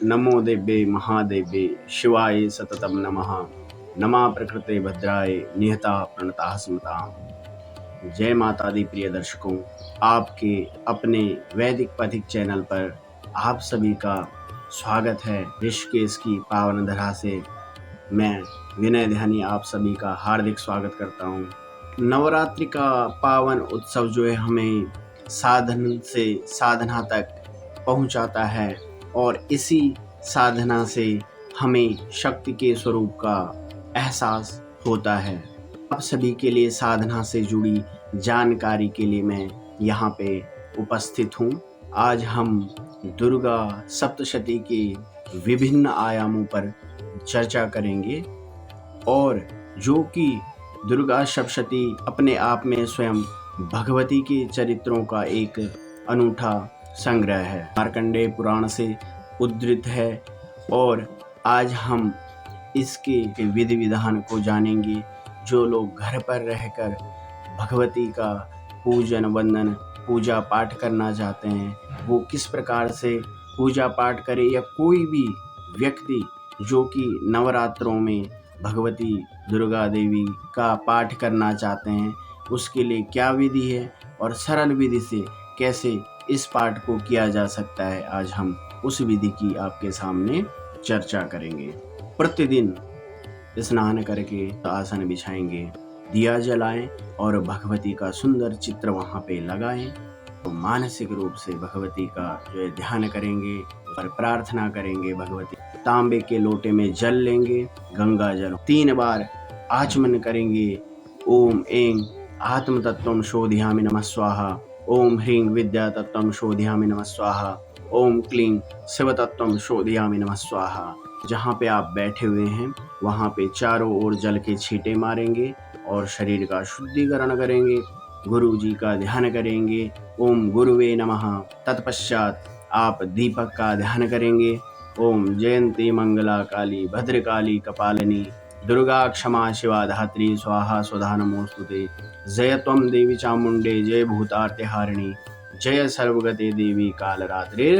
नमो देव्ये महादेव्ये शिवाय सततं नमः। नमा प्रकृते भद्राय निहता प्रणता स्मृताम्। जय माता दी प्रिय दर्शकों, आपके अपने वैदिक पथिक चैनल पर आप सभी का स्वागत है। ऋषिकेश की पावन धरा से मैं विनय ध्यानी आप सभी का हार्दिक स्वागत करता हूँ। नवरात्रि का पावन उत्सव जो है हमें साधन से साधना तक पहुंचाता है और इसी साधना से हमें शक्ति के स्वरूप का एहसास होता है। आप सभी के लिए साधना से जुड़ी जानकारी के लिए मैं यहाँ पे उपस्थित हूँ। आज हम दुर्गा सप्तशती के विभिन्न आयामों पर चर्चा करेंगे और जो कि दुर्गा सप्तशती अपने आप में स्वयं भगवती के चरित्रों का एक अनूठा संग्रह है, मार्कंडेय पुराण से उद्धृत है और आज हम इसके विधि विधान को जानेंगे। जो लोग घर पर रहकर भगवती का पूजन वंदन पूजा पाठ करना चाहते हैं वो किस प्रकार से पूजा पाठ करे, या कोई भी व्यक्ति जो कि नवरात्रों में भगवती दुर्गा देवी का पाठ करना चाहते हैं उसके लिए क्या विधि है और सरल विधि से कैसे इस पाठ को किया जा सकता है, आज हम उस विधि की आपके सामने चर्चा करेंगे। प्रतिदिन स्नान करके आसन बिछाएंगे, दिया जलाएं और भगवती का सुंदर चित्र वहां पे लगाएं। तो मानसिक रूप से भगवती का जो है ध्यान करेंगे और प्रार्थना करेंगे। भगवती तांबे के लोटे में जल लेंगे, गंगा जल 3 बार आचमन करेंगे। ओम ऐं आत्म तत्वं शोधयामि नमः स्वाहा, ओम ह्रीं विद्या तत्वं शोधयामि नमः स्वाहा, ओम क्लीं शिव तत्वं शोधयामि नमः स्वाहा। जहाँ पे आप बैठे हुए हैं वहाँ पे चारों ओर जल के छींटे मारेंगे और शरीर का शुद्धिकरण करेंगे। गुरु जी का ध्यान करेंगे, ओम गुरुवे नमः। तत्पश्चात आप दीपक का ध्यान करेंगे, ओम जयंती मंगला काली भद्रकाली कपालिनी दुर्गा क्षमा शिवा धात्री स्वाहा स्वधा नमोस्तुते। जय त्वं देवी चामुंडे जय भूतार्तिहारिणी जय सर्वगते देवी कालरात्रि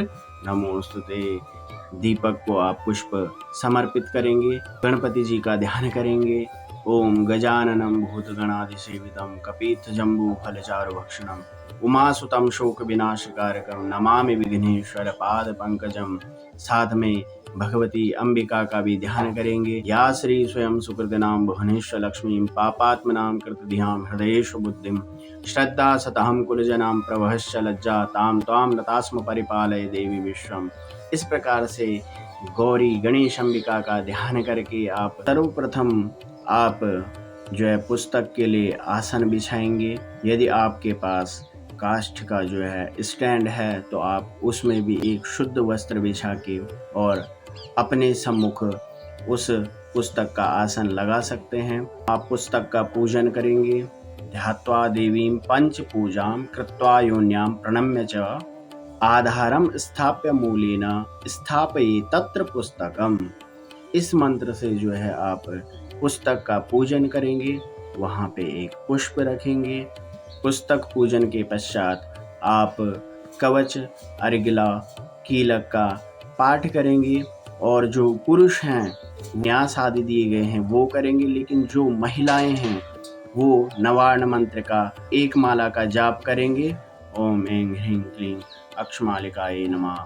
नमोस्तुते। दीपक को आप पुष्प समर्पित करेंगे, गणपति जी का ध्यान करेंगे, ओम गजाननं भूतगणाधिसेवितं कपित्थजम्बूफलचारुभक्षणं उमासुतं शोकविनाशकारकं नमामि विघ्नेश्वर पादपंकजं। साथ में भगवती अंबिका का भी ध्यान करेंगे। या श्री स्वयं सुकृतनाम भुवनेश्वर लक्ष्मीं पापात्मनां कृतधियां हृदयेषु बुद्धिं श्रद्धा सतहं कुलजनां प्रवहश्च लज्जा तां त्वां नतास्म परिपालय देवी विश्वम। इस प्रकार से गौरी गणेश अंबिका का ध्यान करके आप सर्वप्रथम आप जो है पुस्तक के लिए आसन बिछाएंगे। यदि आपके पास काष्ठ का जो है स्टैंड है तो आप उसमें भी एक शुद्ध वस्त्र बिछा के और अपने सम्मुख उस पुस्तक का आसन लगा सकते हैं। आप पुस्तक का पूजन करेंगे। ध्यात्वा देवीं पंच पूजां कृत्वा योन्यां प्रणम्य च आधारम स्थाप्य मूलेन स्थापये तत्र पुस्तकम। इस मंत्र से जो है आप पुस्तक का पूजन करेंगे, वहाँ पे एक पुष्प रखेंगे। पुस्तक पूजन के पश्चात आप कवच अर्गिला कीलक का पाठ करेंगे और जो पुरुष हैं न्यास आदि दिए गए हैं वो करेंगे, लेकिन जो महिलाएं हैं वो नवार्ण मंत्र का एक माला का जाप करेंगे। ओम ऐं ह्रीं क्लीं अक्षमालिकाये नमः,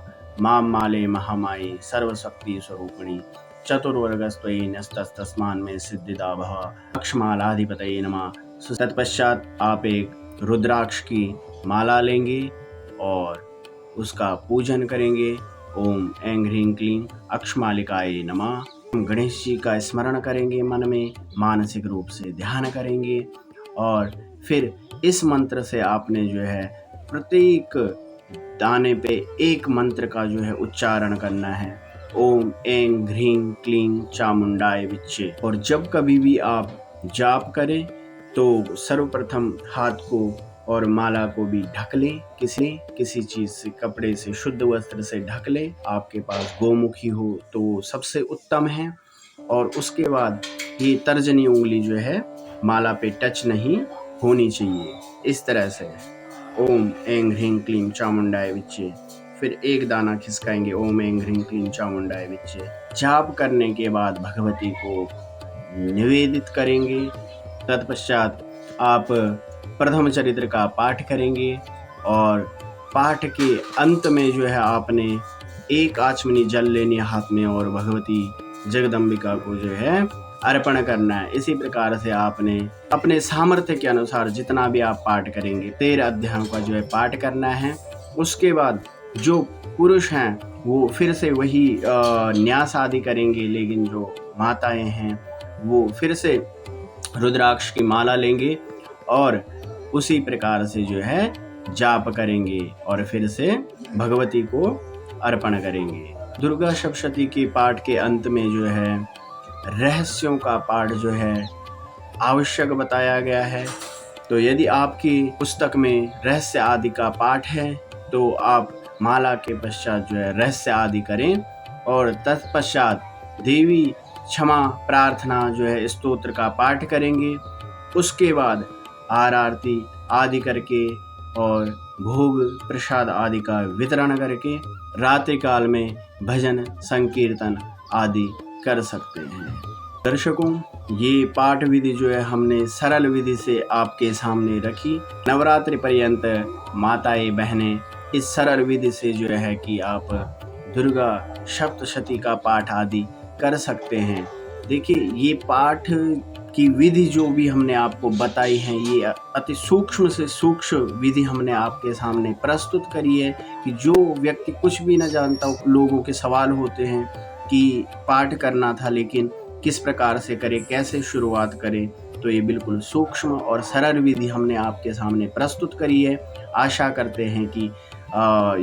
मां माले महामाये सर्वशक्ति स्वरूपिणी चतुर्वर्गस्त्वयि न्यस्तस्तस्मान् मे सिद्धिदा भव अक्षमालाधिपतये नमः। तत्पश्चात आप एक रुद्राक्ष की माला लेंगे और उसका पूजन करेंगे। ओम ऐं ह्रीं क्लीं अक्षमालिकाये नमः। गणेश जी का स्मरण करेंगे, मन में मानसिक रूप से ध्यान करेंगे और फिर इस मंत्र से आपने जो है प्रत्येक दाने पे एक मंत्र का जो है उच्चारण करना है। ओम ऐं ह्रीं क्लीं चामुंडाय विच्चे। और जब कभी भी आप जाप करें तो सर्वप्रथम हाथ को और माला को भी ढक लें, किसी चीज से, कपड़े से, शुद्ध वस्त्र से ढक लें। आपके पास गोमुखी हो तो सबसे उत्तम है। और उसके बाद ये तर्जनी उंगली जो है माला पे टच नहीं होनी चाहिए। इस तरह से ओम ऐं ह्रीं क्लीं चामुंडाय विच्चे फिर एक दाना खिसकाएंगे ओम ऐं ह्रीं क्लीं चामुंडाय विच्चे। जाप करने के बाद भगवती को निवेदित करेंगे। तत्पश्चात आप प्रथम चरित्र का पाठ करेंगे और पाठ के अंत में जो है आपने एक आचमनी जल लेनी हाथ में और भगवती जगदम्बिका को जो है अर्पण करना है। इसी प्रकार से आपने अपने सामर्थ्य के अनुसार जितना भी आप पाठ करेंगे 13 अध्यायों का जो है पाठ करना है। उसके बाद जो पुरुष हैं वो फिर से वही न्यास आदि करेंगे, लेकिन जो माताएं हैं वो फिर से रुद्राक्ष की माला लेंगे और उसी प्रकार से जो है जाप करेंगे और फिर से भगवती को अर्पण करेंगे। दुर्गा सप्तशती के पाठ के अंत में जो है रहस्यों का पाठ जो है आवश्यक बताया गया है। तो यदि आपकी पुस्तक में रहस्य आदि का पाठ है तो आप माला के पश्चात जो है रहस्य आदि करें और तत्पश्चात देवी क्षमा प्रार्थना जो है स्तोत्र का पाठ करेंगे। उसके बाद आरती आदि करके और भोग प्रसाद आदि का वितरण करके रात्रि काल में भजन संकीर्तन आदि कर सकते हैं। दर्शकों, ये पाठ विधि जो है हमने सरल विधि से आपके सामने रखी। नवरात्रि पर्यंत माताएं बहनें इस सरल विधि से जो है कि आप दुर्गा सप्तशती का पाठ आदि कर सकते हैं। देखिए, ये पाठ की विधि जो भी हमने आपको बताई है, ये अति सूक्ष्म से सूक्ष्म विधि हमने आपके सामने प्रस्तुत करी है कि जो व्यक्ति कुछ भी न जानता, लोगों के सवाल होते हैं कि पाठ करना था लेकिन किस प्रकार से करें, कैसे शुरुआत करें, तो ये बिल्कुल सूक्ष्म और सरल विधि हमने आपके सामने प्रस्तुत करी है। आशा करते हैं कि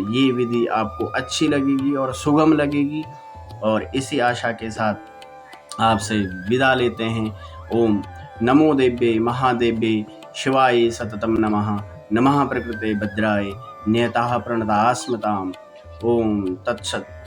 ये विधि आपको अच्छी लगेगी और सुगम लगेगी और इसी आशा के साथ आपसे विदा लेते हैं। ओम नमो देव्ये महादेव्ये शिवाय सततम नमः। नमः प्रकृते भद्राय नियताः प्रणताः स्मताम्। ओम तत्सत्।